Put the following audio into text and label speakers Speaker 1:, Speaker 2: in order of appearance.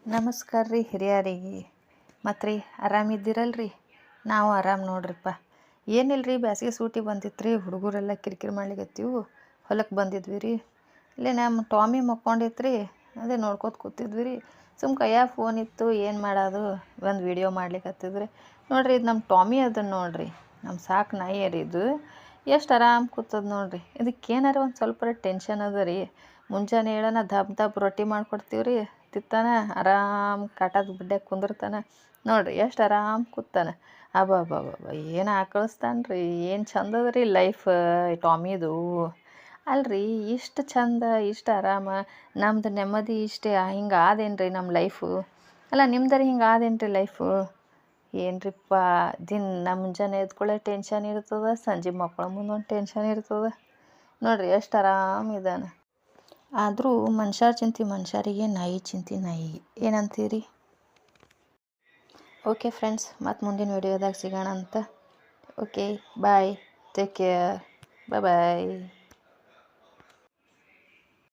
Speaker 1: ನಮಸ್ಕಾರ ರೀ ಹಿರಿಯರಿಗೆ. ಮತ್ತು ರೀ ಆರಾಮಿದ್ದೀರಲ್ರಿ? ನಾವು ಆರಾಮ್ ನೋಡ್ರಿಪ್ಪ. ಏನಿಲ್ಲ ರೀ, ಬ್ಯಾಸಿಗೆ ಸೂಟಿ ಬಂದಿತ್ತು ರೀ, ಹುಡುಗರೆಲ್ಲ ಕಿರಿಕಿರಿ ಮಾಡ್ಲಿಕತ್ತೀವು. ಹೊಲಕ್ಕೆ ಬಂದಿದ್ವಿ ರೀ. ಇಲ್ಲೇ ನಮ್ಮ ಟಾಮಿ ಮಕ್ಕೊಂಡಿತ್ತು ರೀ, ಅದೇ ನೋಡ್ಕೋತ ಕೂತಿದ್ವಿ ರೀ. ಕೈಯಾಗ ಫೋನ್ ಇತ್ತು, ಏನು ಮಾಡೋದು, ಒಂದು ವಿಡಿಯೋ ಮಾಡ್ಲಿಕತ್ತಿದ್ರಿ ನೋಡ್ರಿ. ಇದು ನಮ್ಮ ಟಾಮಿ ಅದನ್ನು ನೋಡ್ರಿ, ನಮ್ಮ ಸಾಕು ನಾಯಿ ರೀ ಇದು. ಎಷ್ಟು ಆರಾಮ್ ಕೂತದ ನೋಡ್ರಿ. ಇದಕ್ಕೇನಾರ ಒಂದು ಸ್ವಲ್ಪ ಟೆನ್ಷನ್ ಅದ ರೀ. ಮುಂಜಾನೆ ಹೇಳೋಣ ದಬ್ ರೊಟ್ಟಿ ಮಾಡ್ಕೊಡ್ತೀವಿ ರೀ, ತಿತ್ತಾನ ಆರಾಮ್ ಕಾಟದ ಬಿಡ್ಡ್ಯಾಗ ಕುಂದಿರ್ತಾನೆ ನೋಡ್ರಿ. ಎಷ್ಟು ಆರಾಮ್ ಕೂತಾನೆ. ಅಬ್ಬಬ್ಬಬ್ಬ, ಏನು ಆಕಳಿಸ್ತಾನೆ ರೀ. ಏನು ಚಂದ ಅದ ರೀ ಲೈಫ್ ಟಾಮಿದು. ಅಲ್ರಿ, ಇಷ್ಟು ಚಂದ, ಇಷ್ಟು ಆರಾಮ, ನಮ್ದು ನೆಮ್ಮದಿ ಇಷ್ಟೇ ಹಿಂಗೆ ಆದೇನು ರೀ ನಮ್ಮ ಲೈಫು? ಅಲ್ಲ, ನಿಮ್ದರ ಹಿಂಗೆ ಆದೇನು ರೀ ಲೈಫು? ಏನ್ರಿಪ್ಪ, ದಿನ ಮುಂಜಾನೆ ಎದ್ಕೊಳ್ಳೋ ಟೆನ್ಷನ್ ಇರ್ತದೆ, ಸಂಜೆ ಮಕ್ಕಳ ಮುಂದೊಂದು ಟೆನ್ಷನ್ ಇರ್ತದೆ ನೋಡ್ರಿ. ಎಷ್ಟು ಆರಾಮಿದ್ದಾನೆ. ಆದರೂ ಮನುಷ್ಯರ ಚಿಂತೆ ಮನುಷ್ಯರಿಗೆ, ನಾಯಿ ಚಿಂತೆ ನಾಯಿಗೆ. ಏನಂತೀರಿ? ಓಕೆ ಫ್ರೆಂಡ್ಸ್, ಮತ್ತು ಮುಂದಿನ ವಿಡಿಯೋದಾಗ ಸಿಗೋಣ ಅಂತ. ಓಕೆ, ಬಾಯ್, ಟೇಕ್ ಕೇರ್, ಬಾಯ್.